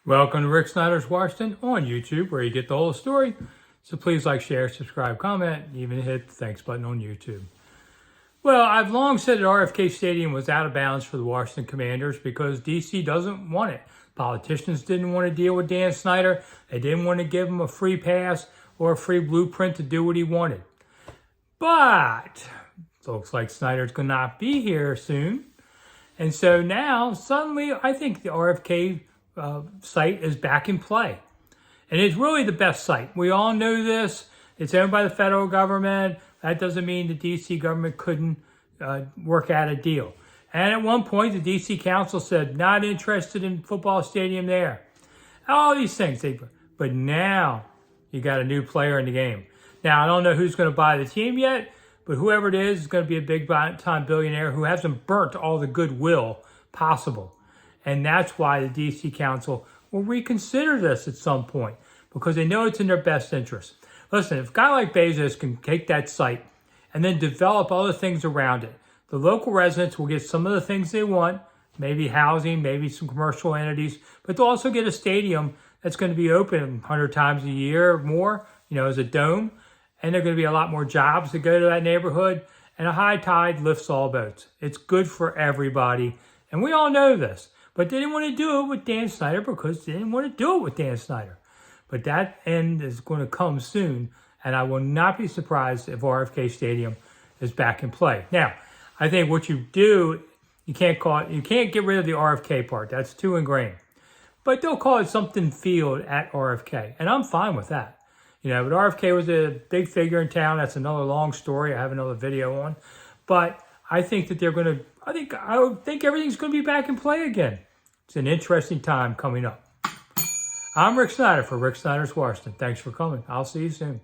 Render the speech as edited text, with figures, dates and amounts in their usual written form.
Welcome to Rick Snider's Washington on YouTube, where you get the whole story. So please like, share, subscribe, comment, even hit the thanks button on YouTube. Well, I've long said that RFK Stadium was out of bounds for the Washington Commanders because DC doesn't want it. Politicians didn't want to deal with Dan Snider. They didn't want to give him a free pass or a free blueprint to do what he wanted. But it looks like Snider's going to not be here soon. And so now, suddenly, I think the RFK site is back in play. And it's really the best site. We all know this. It's owned by the federal government. That doesn't mean the DC government couldn't work out a deal. And at one point, the DC council said, not interested in football stadium there. All these things. But now you got a new player in the game. Now, I don't know who's going to buy the team yet, but whoever it is going to be a big-time billionaire who hasn't burnt all the goodwill possible. And that's why the DC Council will reconsider this at some point, because they know it's in their best interest. Listen, if a guy like Bezos can take that site and then develop other things around it, the local residents will get some of the things they want, maybe housing, maybe some commercial entities, but they'll also get a stadium that's going to be open 100 times a year or more, as a dome. And there are going to be a lot more jobs that go to that neighborhood. And a high tide lifts all boats. It's good for everybody. And we all know this. But they didn't want to do it with Dan Snider because they didn't want to do it with Dan Snider. But that end is going to come soon. And I will not be surprised if RFK Stadium is back in play. Now, I think what you do, you can't get rid of the RFK part. That's too ingrained. But they'll call it something field at RFK. And I'm fine with that. But RFK was a big figure in town. That's another long story I have another video on. But I think that I think everything's going to be back in play again. It's an interesting time coming up. I'm Rick Snider for Rick Snider's Washington. Thanks for coming. I'll see you soon.